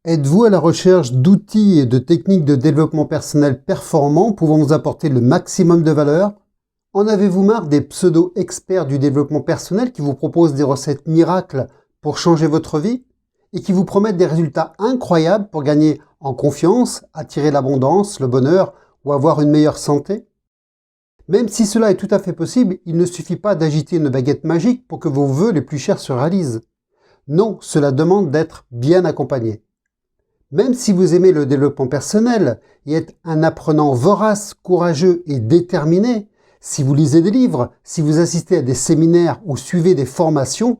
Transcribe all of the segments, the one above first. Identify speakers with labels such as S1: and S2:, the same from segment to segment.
S1: Êtes-vous à la recherche d'outils et de techniques de développement personnel performants pouvant vous apporter le maximum de valeur? En avez-vous marre des pseudo-experts du développement personnel qui vous proposent des recettes miracles pour changer votre vie et qui vous promettent des résultats incroyables pour gagner en confiance, attirer l'abondance, le bonheur ou avoir une meilleure santé? Même si cela est tout à fait possible, il ne suffit pas d'agiter une baguette magique pour que vos vœux les plus chers se réalisent. Non, cela demande d'être bien accompagné. Même si vous aimez le développement personnel et êtes un apprenant vorace, courageux et déterminé, si vous lisez des livres, si vous assistez à des séminaires ou suivez des formations,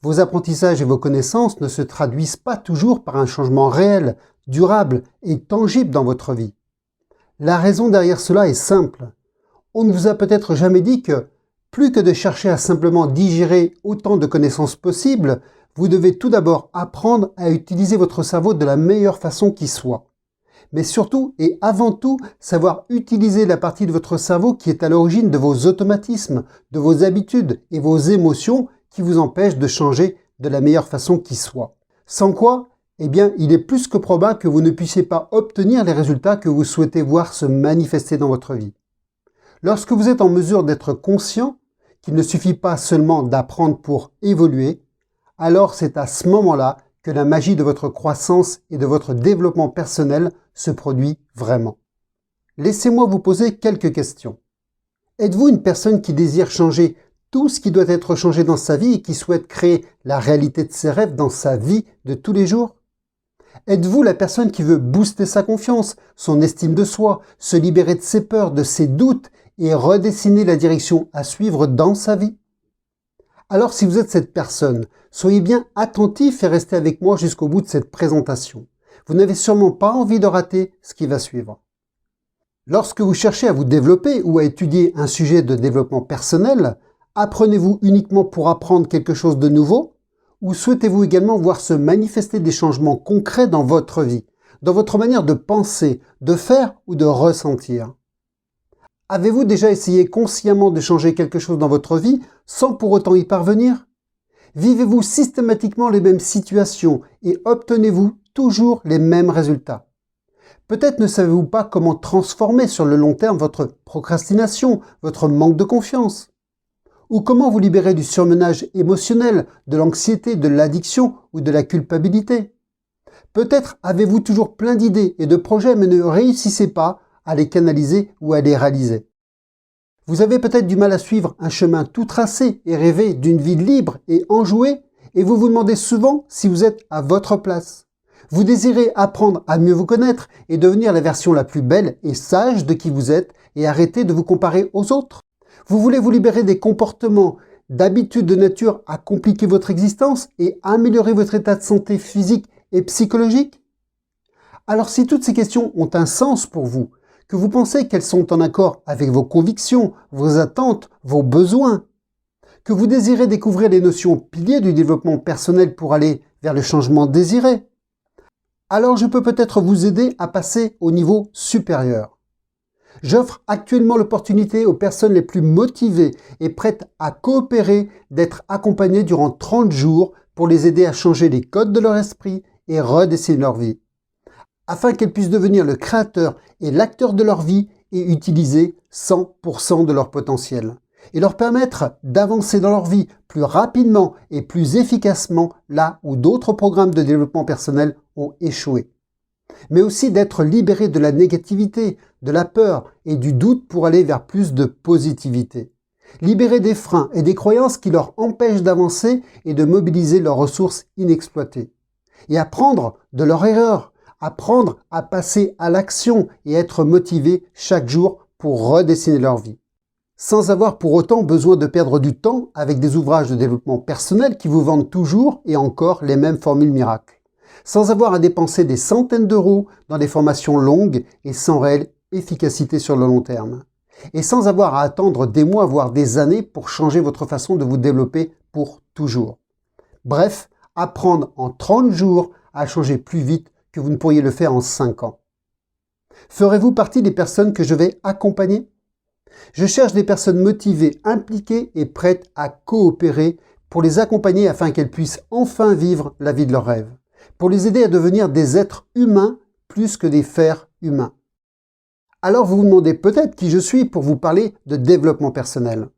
S1: vos apprentissages et vos connaissances ne se traduisent pas toujours par un changement réel, durable et tangible dans votre vie. La raison derrière cela est simple. On ne vous a peut-être jamais dit que, plus que de chercher à simplement digérer autant de connaissances possibles, vous devez tout d'abord apprendre à utiliser votre cerveau de la meilleure façon qui soit. Mais surtout et avant tout, savoir utiliser la partie de votre cerveau qui est à l'origine de vos automatismes, de vos habitudes et vos émotions qui vous empêchent de changer de la meilleure façon qui soit. Sans quoi, eh bien, il est plus que probable que vous ne puissiez pas obtenir les résultats que vous souhaitez voir se manifester dans votre vie. Lorsque vous êtes en mesure d'être conscient qu'il ne suffit pas seulement d'apprendre pour évoluer, alors c'est à ce moment-là que la magie de votre croissance et de votre développement personnel se produit vraiment. Laissez-moi vous poser quelques questions. Êtes-vous une personne qui désire changer tout ce qui doit être changé dans sa vie et qui souhaite créer la réalité de ses rêves dans sa vie de tous les jours? Êtes-vous la personne qui veut booster sa confiance, son estime de soi, se libérer de ses peurs, de ses doutes et redessiner la direction à suivre dans sa vie? Alors si vous êtes cette personne, soyez bien attentif et restez avec moi jusqu'au bout de cette présentation. Vous n'avez sûrement pas envie de rater ce qui va suivre. Lorsque vous cherchez à vous développer ou à étudier un sujet de développement personnel, apprenez-vous uniquement pour apprendre quelque chose de nouveau ou souhaitez-vous également voir se manifester des changements concrets dans votre vie, dans votre manière de penser, de faire ou de ressentir? Avez-vous déjà essayé consciemment de changer quelque chose dans votre vie sans pour autant y parvenir? Vivez-vous systématiquement les mêmes situations et obtenez-vous toujours les mêmes résultats? Peut-être ne savez-vous pas comment transformer sur le long terme votre procrastination, votre manque de confiance? Ou comment vous libérer du surmenage émotionnel, de l'anxiété, de l'addiction ou de la culpabilité? Peut-être avez-vous toujours plein d'idées et de projets mais ne réussissez pas à les canaliser ou à les réaliser. Vous avez peut-être du mal à suivre un chemin tout tracé et rêver d'une vie libre et enjouée et vous vous demandez souvent si vous êtes à votre place. Vous désirez apprendre à mieux vous connaître et devenir la version la plus belle et sage de qui vous êtes et arrêter de vous comparer aux autres. Vous voulez vous libérer des comportements, d'habitudes de nature à compliquer votre existence et améliorer votre état de santé physique et psychologique? Alors si toutes ces questions ont un sens pour vous, que vous pensez qu'elles sont en accord avec vos convictions, vos attentes, vos besoins, que vous désirez découvrir les notions piliers du développement personnel pour aller vers le changement désiré, alors je peux peut-être vous aider à passer au niveau supérieur. J'offre actuellement l'opportunité aux personnes les plus motivées et prêtes à coopérer d'être accompagnées durant 30 jours pour les aider à changer les codes de leur esprit et redessiner leur vie, afin qu'elles puissent devenir le créateur et l'acteur de leur vie et utiliser 100% de leur potentiel, et leur permettre d'avancer dans leur vie plus rapidement et plus efficacement là où d'autres programmes de développement personnel ont échoué. Mais aussi d'être libérés de la négativité, de la peur et du doute pour aller vers plus de positivité. Libérés des freins et des croyances qui leur empêchent d'avancer et de mobiliser leurs ressources inexploitées. Et apprendre de leurs erreurs, apprendre à passer à l'action et être motivés chaque jour pour redessiner leur vie. Sans avoir pour autant besoin de perdre du temps avec des ouvrages de développement personnel qui vous vendent toujours et encore les mêmes formules miracles. Sans avoir à dépenser des centaines d'euros dans des formations longues et sans réelle efficacité sur le long terme. Et sans avoir à attendre des mois voire des années pour changer votre façon de vous développer pour toujours. Bref, apprendre en 30 jours à changer plus vite que vous ne pourriez le faire en 5 ans. Ferez-vous partie des personnes que je vais accompagner? Je cherche des personnes motivées, impliquées et prêtes à coopérer pour les accompagner afin qu'elles puissent enfin vivre la vie de leurs rêves. pour les aider à devenir des êtres humains plus que des fers humains. Alors vous vous demandez peut-être qui je suis pour vous parler de développement personnel.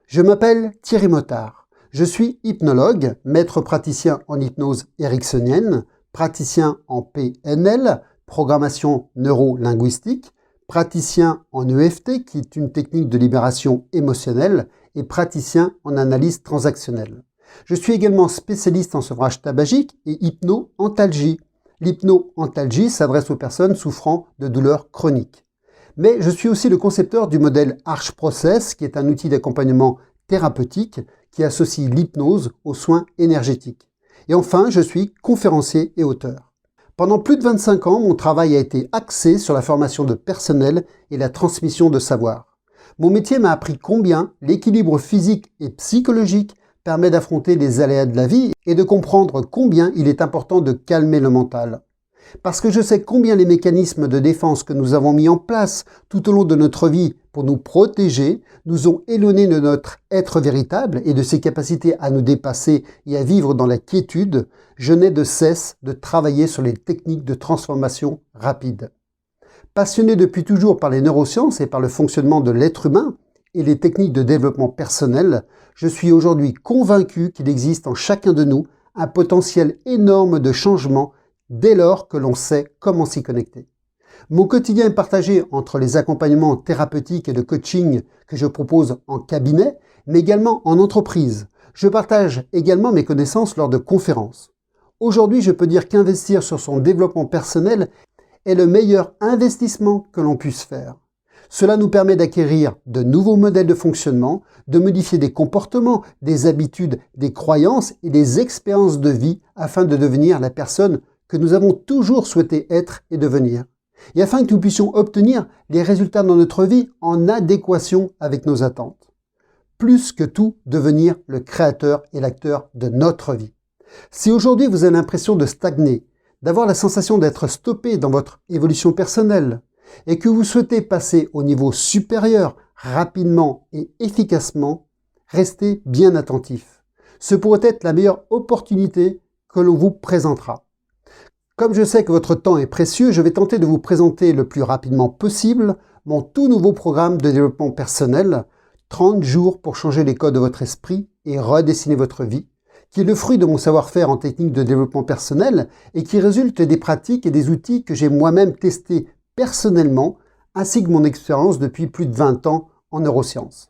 S1: Je m'appelle Thierry Mottard. Je suis hypnologue, maître praticien en hypnose ericksonienne, praticien en PNL, programmation neuro-linguistique, praticien en EFT, qui est une technique de libération émotionnelle, et praticien en analyse transactionnelle. Je suis également spécialiste en sevrage tabagique et hypno-antalgie. L'hypno-antalgie s'adresse aux personnes souffrant de douleurs chroniques. Mais je suis aussi le concepteur du modèle Arch Process, qui est un outil d'accompagnement thérapeutique qui associe l'hypnose aux soins énergétiques. Et enfin, je suis conférencier et auteur. Pendant plus de 25 ans, mon travail a été axé sur la formation de personnel et la transmission de savoir. Mon métier m'a appris combien l'équilibre physique et psychologique permet d'affronter les aléas de la vie et de comprendre combien il est important de calmer le mental. Parce que je sais combien les mécanismes de défense que nous avons mis en place tout au long de notre vie pour nous protéger nous ont éloignés de notre être véritable et de ses capacités à nous dépasser et à vivre dans la quiétude, je n'ai de cesse de travailler sur les techniques de transformation rapide. Passionné depuis toujours par les neurosciences et par le fonctionnement de l'être humain et les techniques de développement personnel, je suis aujourd'hui convaincu qu'il existe en chacun de nous un potentiel énorme de changement dès lors que l'on sait comment s'y connecter. Mon quotidien est partagé entre les accompagnements thérapeutiques et de coaching que je propose en cabinet, mais également en entreprise. Je partage également mes connaissances lors de conférences. Aujourd'hui, je peux dire qu'investir sur son développement personnel est le meilleur investissement que l'on puisse faire. Cela nous permet d'acquérir de nouveaux modèles de fonctionnement, de modifier des comportements, des habitudes, des croyances et des expériences de vie afin de devenir la personne que nous avons toujours souhaité être et devenir, et afin que nous puissions obtenir les résultats dans notre vie en adéquation avec nos attentes. Plus que tout, devenir le créateur et l'acteur de notre vie. Si aujourd'hui vous avez l'impression de stagner, d'avoir la sensation d'être stoppé dans votre évolution personnelle, et que vous souhaitez passer au niveau supérieur rapidement et efficacement, restez bien attentif. Ce pourrait être la meilleure opportunité que l'on vous présentera. Comme je sais que votre temps est précieux, je vais tenter de vous présenter le plus rapidement possible mon tout nouveau programme de développement personnel, 30 jours pour changer les codes de votre esprit et redessiner votre vie, qui est le fruit de mon savoir-faire en technique de développement personnel et qui résulte des pratiques et des outils que j'ai moi-même testés personnellement, ainsi que mon expérience depuis plus de 20 ans en neurosciences.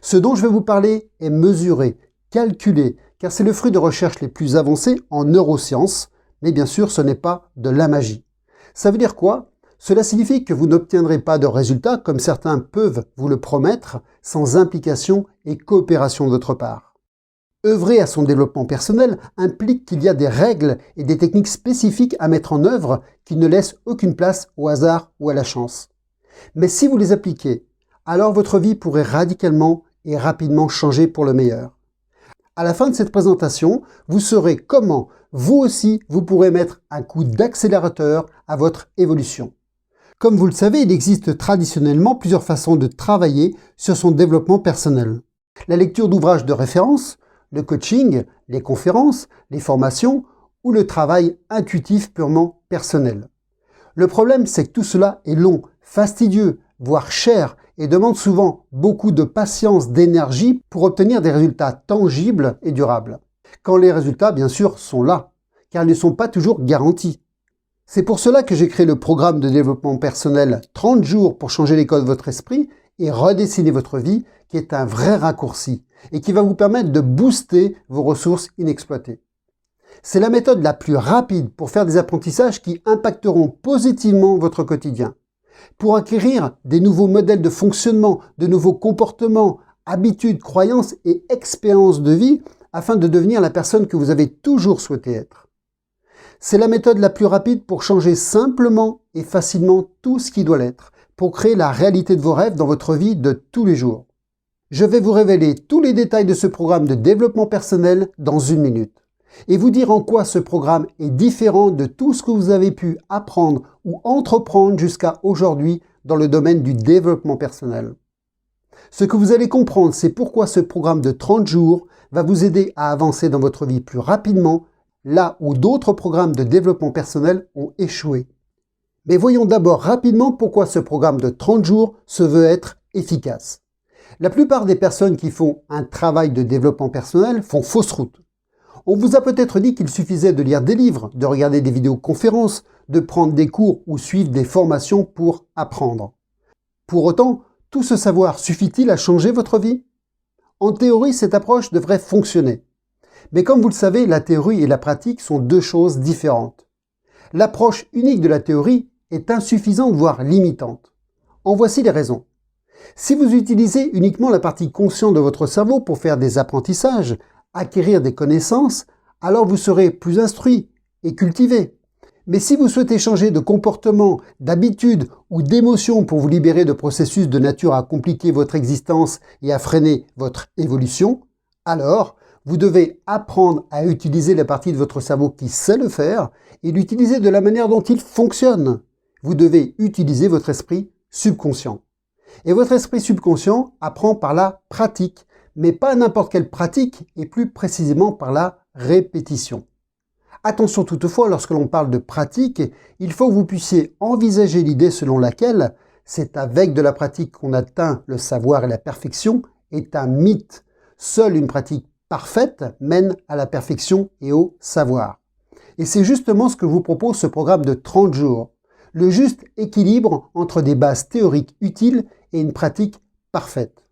S1: Ce dont je vais vous parler est mesuré, calculé, car c'est le fruit de recherches les plus avancées en neurosciences, mais bien sûr, ce n'est pas de la magie. Ça veut dire quoi? Cela signifie que vous n'obtiendrez pas de résultats, comme certains peuvent vous le promettre, sans implication et coopération de votre part. Œuvrer à son développement personnel implique qu'il y a des règles et des techniques spécifiques à mettre en œuvre qui ne laissent aucune place au hasard ou à la chance. Mais si vous les appliquez, alors votre vie pourrait radicalement et rapidement changer pour le meilleur. À la fin de cette présentation, vous saurez comment, vous aussi, vous pourrez mettre un coup d'accélérateur à votre évolution. Comme vous le savez, il existe traditionnellement plusieurs façons de travailler sur son développement personnel. La lecture d'ouvrages de référence, le coaching, les conférences, les formations ou le travail intuitif purement personnel. Le problème, c'est que tout cela est long, fastidieux, voire cher et demande souvent beaucoup de patience, d'énergie pour obtenir des résultats tangibles et durables. Quand les résultats, bien sûr, sont là, car ils ne sont pas toujours garantis. C'est pour cela que j'ai créé le programme de développement personnel 30 jours pour changer les codes de votre esprit et redessiner votre vie, qui est un vrai raccourci et qui va vous permettre de booster vos ressources inexploitées. C'est la méthode la plus rapide pour faire des apprentissages qui impacteront positivement votre quotidien. Pour acquérir des nouveaux modèles de fonctionnement, de nouveaux comportements, habitudes, croyances et expériences de vie afin de devenir la personne que vous avez toujours souhaité être. C'est la méthode la plus rapide pour changer simplement et facilement tout ce qui doit l'être, pour créer la réalité de vos rêves dans votre vie de tous les jours. Je vais vous révéler tous les détails de ce programme de développement personnel dans une minute et vous dire en quoi ce programme est différent de tout ce que vous avez pu apprendre ou entreprendre jusqu'à aujourd'hui dans le domaine du développement personnel. Ce que vous allez comprendre, c'est pourquoi ce programme de 30 jours va vous aider à avancer dans votre vie plus rapidement, là où d'autres programmes de développement personnel ont échoué. Mais voyons d'abord rapidement pourquoi ce programme de 30 jours se veut être efficace. La plupart des personnes qui font un travail de développement personnel font fausse route. On vous a peut-être dit qu'il suffisait de lire des livres, de regarder des vidéoconférences, de prendre des cours ou suivre des formations pour apprendre. Pour autant, tout ce savoir suffit-il à changer votre vie? En théorie, cette approche devrait fonctionner. Mais comme vous le savez, la théorie et la pratique sont deux choses différentes. L'approche unique de la théorie est insuffisante, voire limitante. En voici les raisons. Si vous utilisez uniquement la partie consciente de votre cerveau pour faire des apprentissages, acquérir des connaissances, alors vous serez plus instruit et cultivé. Mais si vous souhaitez changer de comportement, d'habitude ou d'émotion pour vous libérer de processus de nature à compliquer votre existence et à freiner votre évolution, alors vous devez apprendre à utiliser la partie de votre cerveau qui sait le faire et l'utiliser de la manière dont il fonctionne. Vous devez utiliser votre esprit subconscient. Et votre esprit subconscient apprend par la pratique, mais pas n'importe quelle pratique, et plus précisément par la répétition. Attention toutefois, lorsque l'on parle de pratique, il faut que vous puissiez envisager l'idée selon laquelle c'est avec de la pratique qu'on atteint le savoir et la perfection est un mythe. Seule une pratique parfaite mène à la perfection et au savoir. Et c'est justement ce que vous propose ce programme de 30 jours. Le juste équilibre entre des bases théoriques utiles et une pratique parfaite.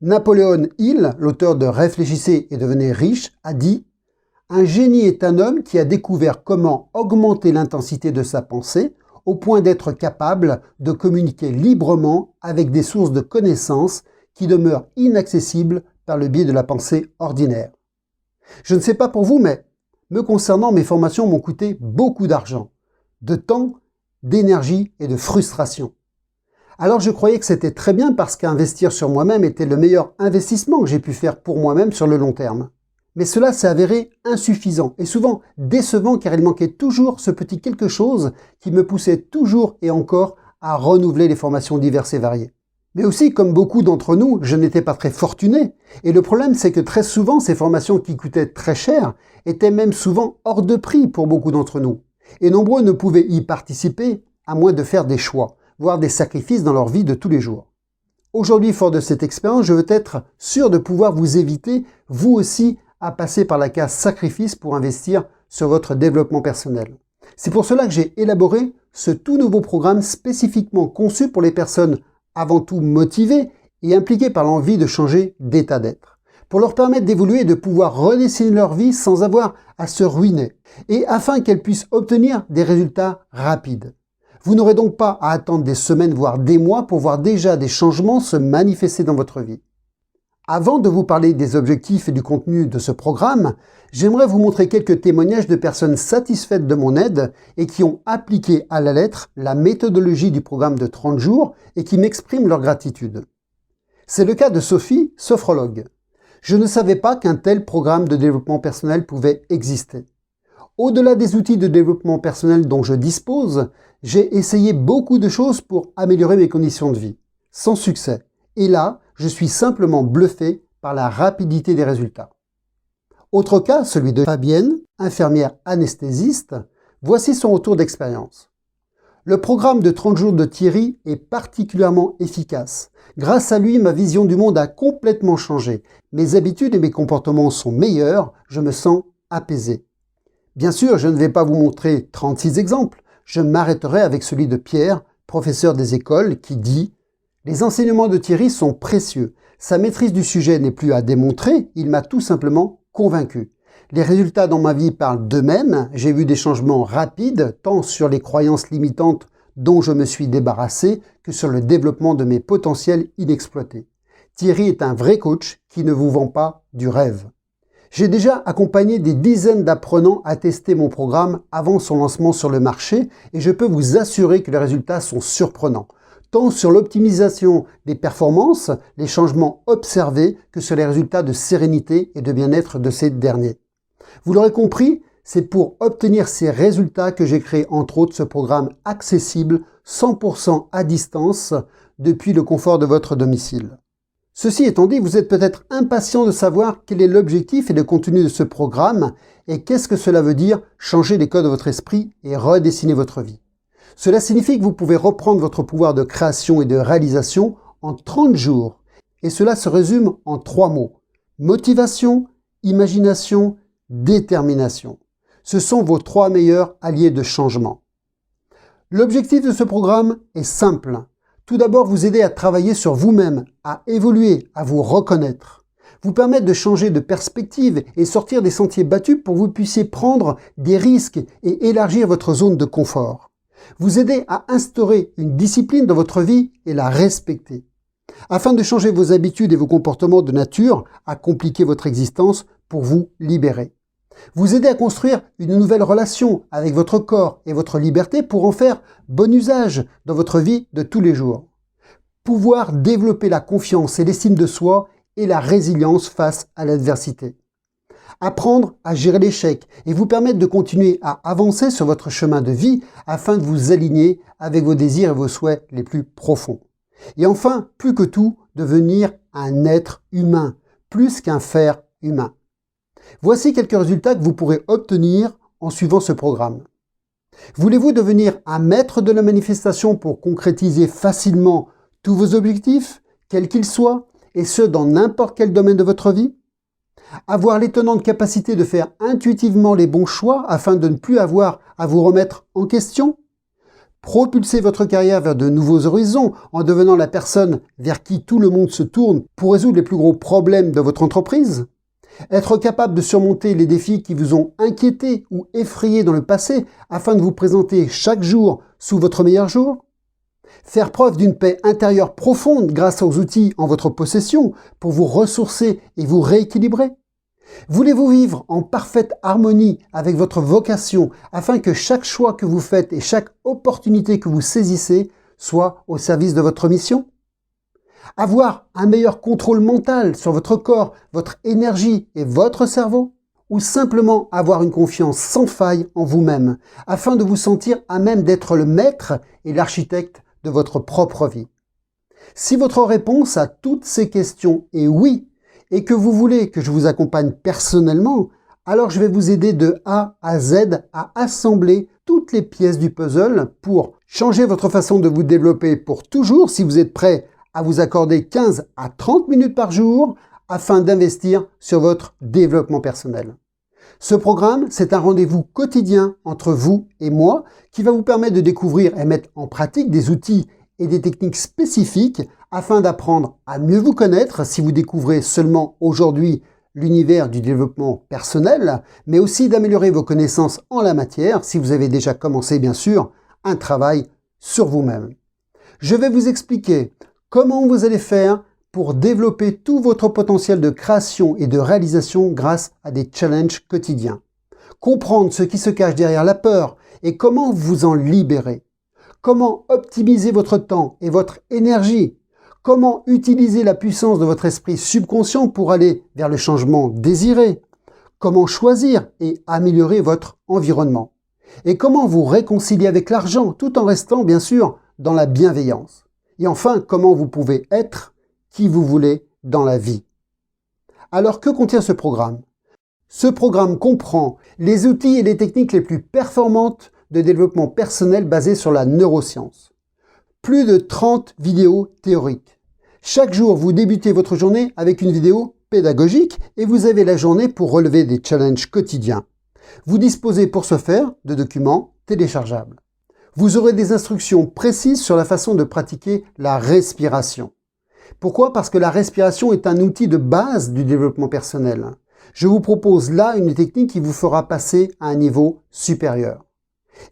S1: Napoléon Hill, l'auteur de Réfléchissez et devenez riche, a dit « Un génie est un homme qui a découvert comment augmenter l'intensité de sa pensée au point d'être capable de communiquer librement avec des sources de connaissances qui demeurent inaccessibles par le biais de la pensée ordinaire. » Je ne sais pas pour vous, mais me concernant, mes formations m'ont coûté beaucoup d'argent, de temps, d'énergie et de frustration. Alors je croyais que c'était très bien parce qu'investir sur moi-même était le meilleur investissement que j'ai pu faire pour moi-même sur le long terme. Mais cela s'est avéré insuffisant et souvent décevant car il manquait toujours ce petit quelque chose qui me poussait toujours et encore à renouveler les formations diverses et variées. Mais aussi, comme beaucoup d'entre nous, je n'étais pas très fortuné. Et le problème, c'est que très souvent, ces formations qui coûtaient très cher étaient même souvent hors de prix pour beaucoup d'entre nous. Et nombreux ne pouvaient y participer à moins de faire des choix, voire des sacrifices dans leur vie de tous les jours. Aujourd'hui, fort de cette expérience, je veux être sûr de pouvoir vous éviter, vous aussi, à passer par la case sacrifice pour investir sur votre développement personnel. C'est pour cela que j'ai élaboré ce tout nouveau programme spécifiquement conçu pour les personnes avant tout motivées et impliquées par l'envie de changer d'état d'être, pour leur permettre d'évoluer et de pouvoir redessiner leur vie sans avoir à se ruiner, et afin qu'elles puissent obtenir des résultats rapides. Vous n'aurez donc pas à attendre des semaines, voire des mois pour voir déjà des changements se manifester dans votre vie. Avant de vous parler des objectifs et du contenu de ce programme, j'aimerais vous montrer quelques témoignages de personnes satisfaites de mon aide et qui ont appliqué à la lettre la méthodologie du programme de 30 jours et qui m'expriment leur gratitude. C'est le cas de Sophie, sophrologue. Je ne savais pas qu'un tel programme de développement personnel pouvait exister. Au-delà des outils de développement personnel dont je dispose, j'ai essayé beaucoup de choses pour améliorer mes conditions de vie, sans succès. Et là, je suis simplement bluffé par la rapidité des résultats. Autre cas, celui de Fabienne, infirmière anesthésiste, voici son retour d'expérience. Le programme de 30 jours de Thierry est particulièrement efficace. Grâce à lui, ma vision du monde a complètement changé. Mes habitudes et mes comportements sont meilleurs, je me sens apaisé. Bien sûr, je ne vais pas vous montrer 36 exemples, je m'arrêterai avec celui de Pierre, professeur des écoles, qui dit « Les enseignements de Thierry sont précieux. Sa maîtrise du sujet n'est plus à démontrer, il m'a tout simplement convaincu. Les résultats dans ma vie parlent d'eux-mêmes, j'ai vu des changements rapides, tant sur les croyances limitantes dont je me suis débarrassé, que sur le développement de mes potentiels inexploités. Thierry est un vrai coach qui ne vous vend pas du rêve. » J'ai déjà accompagné des dizaines d'apprenants à tester mon programme avant son lancement sur le marché et je peux vous assurer que les résultats sont surprenants, tant sur l'optimisation des performances, les changements observés, que sur les résultats de sérénité et de bien-être de ces derniers. Vous l'aurez compris, c'est pour obtenir ces résultats que j'ai créé entre autres ce programme accessible 100% à distance depuis le confort de votre domicile. Ceci étant dit, vous êtes peut-être impatient de savoir quel est l'objectif et le contenu de ce programme et qu'est-ce que cela veut dire changer les codes de votre esprit et redessiner votre vie. Cela signifie que vous pouvez reprendre votre pouvoir de création et de réalisation en 30 jours. Et cela se résume en 3 mots. Motivation, imagination, détermination. Ce sont vos 3 meilleurs alliés de changement. L'objectif de ce programme est simple. Tout d'abord, vous aider à travailler sur vous-même, à évoluer, à vous reconnaître. Vous permettre de changer de perspective et sortir des sentiers battus pour que vous puissiez prendre des risques et élargir votre zone de confort. Vous aider à instaurer une discipline dans votre vie et la respecter. Afin de changer vos habitudes et vos comportements de nature à compliquer votre existence pour vous libérer. Vous aider à construire une nouvelle relation avec votre corps et votre liberté pour en faire bon usage dans votre vie de tous les jours. Pouvoir développer la confiance et l'estime de soi et la résilience face à l'adversité. Apprendre à gérer l'échec et vous permettre de continuer à avancer sur votre chemin de vie afin de vous aligner avec vos désirs et vos souhaits les plus profonds. Et enfin, plus que tout, devenir un être humain, plus qu'un faire humain. Voici quelques résultats que vous pourrez obtenir en suivant ce programme. Voulez-vous devenir un maître de la manifestation pour concrétiser facilement tous vos objectifs, quels qu'ils soient, et ce dans n'importe quel domaine de votre vie? Avoir l'étonnante capacité de faire intuitivement les bons choix afin de ne plus avoir à vous remettre en question? Propulser votre carrière vers de nouveaux horizons en devenant la personne vers qui tout le monde se tourne pour résoudre les plus gros problèmes de votre entreprise? Être capable de surmonter les défis qui vous ont inquiété ou effrayé dans le passé afin de vous présenter chaque jour sous votre meilleur jour? Faire preuve d'une paix intérieure profonde grâce aux outils en votre possession pour vous ressourcer et vous rééquilibrer? Voulez-vous vivre en parfaite harmonie avec votre vocation afin que chaque choix que vous faites et chaque opportunité que vous saisissez soit au service de votre mission? Avoir un meilleur contrôle mental sur votre corps, votre énergie et votre cerveau? Ou simplement avoir une confiance sans faille en vous-même, afin de vous sentir à même d'être le maître et l'architecte de votre propre vie? Si votre réponse à toutes ces questions est oui, et que vous voulez que je vous accompagne personnellement, alors je vais vous aider de A à Z à assembler toutes les pièces du puzzle pour changer votre façon de vous développer pour toujours si vous êtes prêt à vous accorder 15 à 30 minutes par jour afin d'investir sur votre développement personnel. Ce programme, c'est un rendez-vous quotidien entre vous et moi qui va vous permettre de découvrir et mettre en pratique des outils et des techniques spécifiques afin d'apprendre à mieux vous connaître si vous découvrez seulement aujourd'hui l'univers du développement personnel, mais aussi d'améliorer vos connaissances en la matière si vous avez déjà commencé, bien sûr, un travail sur vous-même. Je vais vous expliquer comment vous allez faire pour développer tout votre potentiel de création et de réalisation grâce à des challenges quotidiens. Comprendre ce qui se cache derrière la peur et comment vous en libérer. Comment optimiser votre temps et votre énergie. Comment utiliser la puissance de votre esprit subconscient pour aller vers le changement désiré. Comment choisir et améliorer votre environnement. Et comment vous réconcilier avec l'argent tout en restant bien sûr dans la bienveillance. Et enfin, comment vous pouvez être qui vous voulez dans la vie. Alors, que contient ce programme? Ce programme comprend les outils et les techniques les plus performantes de développement personnel basées sur la neuroscience. Plus de 30 vidéos théoriques. Chaque jour, vous débutez votre journée avec une vidéo pédagogique et vous avez la journée pour relever des challenges quotidiens. Vous disposez pour ce faire de documents téléchargeables. Vous aurez des instructions précises sur la façon de pratiquer la respiration. Pourquoi? Parce que la respiration est un outil de base du développement personnel. Je vous propose là une technique qui vous fera passer à un niveau supérieur.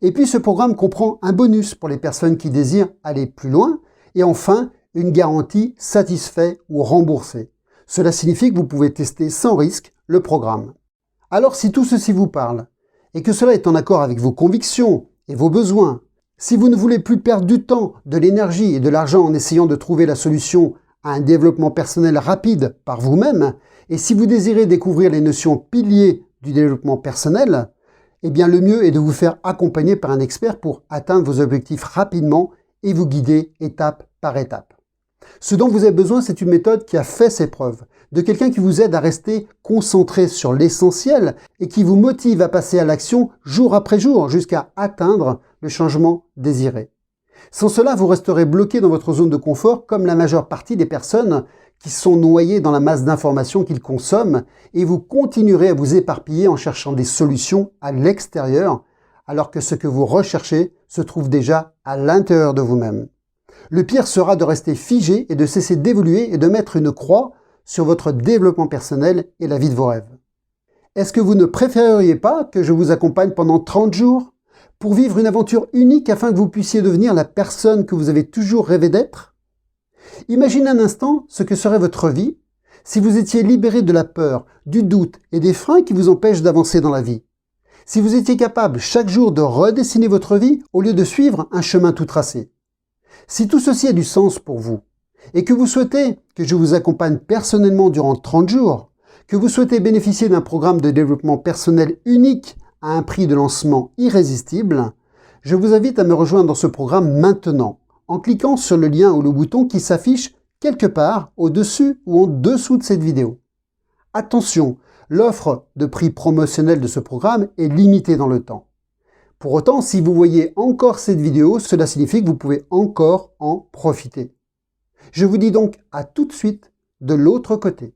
S1: Et puis ce programme comprend un bonus pour les personnes qui désirent aller plus loin et enfin une garantie satisfait ou remboursée. Cela signifie que vous pouvez tester sans risque le programme. Alors si tout ceci vous parle et que cela est en accord avec vos convictions et vos besoins, si vous ne voulez plus perdre du temps, de l'énergie et de l'argent en essayant de trouver la solution à un développement personnel rapide par vous-même, et si vous désirez découvrir les notions piliers du développement personnel, eh bien le mieux est de vous faire accompagner par un expert pour atteindre vos objectifs rapidement et vous guider étape par étape. Ce dont vous avez besoin, c'est une méthode qui a fait ses preuves, de quelqu'un qui vous aide à rester concentré sur l'essentiel et qui vous motive à passer à l'action jour après jour jusqu'à atteindre le changement désiré. Sans cela, vous resterez bloqué dans votre zone de confort comme la majeure partie des personnes qui sont noyées dans la masse d'informations qu'ils consomment et vous continuerez à vous éparpiller en cherchant des solutions à l'extérieur alors que ce que vous recherchez se trouve déjà à l'intérieur de vous-même. Le pire sera de rester figé et de cesser d'évoluer et de mettre une croix sur votre développement personnel et la vie de vos rêves. Est-ce que vous ne préféreriez pas que je vous accompagne pendant 30 jours pour vivre une aventure unique afin que vous puissiez devenir la personne que vous avez toujours rêvé d'être? Imaginez un instant ce que serait votre vie si vous étiez libéré de la peur, du doute et des freins qui vous empêchent d'avancer dans la vie. Si vous étiez capable chaque jour de redessiner votre vie au lieu de suivre un chemin tout tracé. Si tout ceci a du sens pour vous, et que vous souhaitez que je vous accompagne personnellement durant 30 jours, que vous souhaitez bénéficier d'un programme de développement personnel unique à un prix de lancement irrésistible, je vous invite à me rejoindre dans ce programme maintenant, en cliquant sur le lien ou le bouton qui s'affiche quelque part au-dessus ou en dessous de cette vidéo. Attention, l'offre de prix promotionnel de ce programme est limitée dans le temps. Pour autant, si vous voyez encore cette vidéo, cela signifie que vous pouvez encore en profiter. Je vous dis donc à tout de suite de l'autre côté.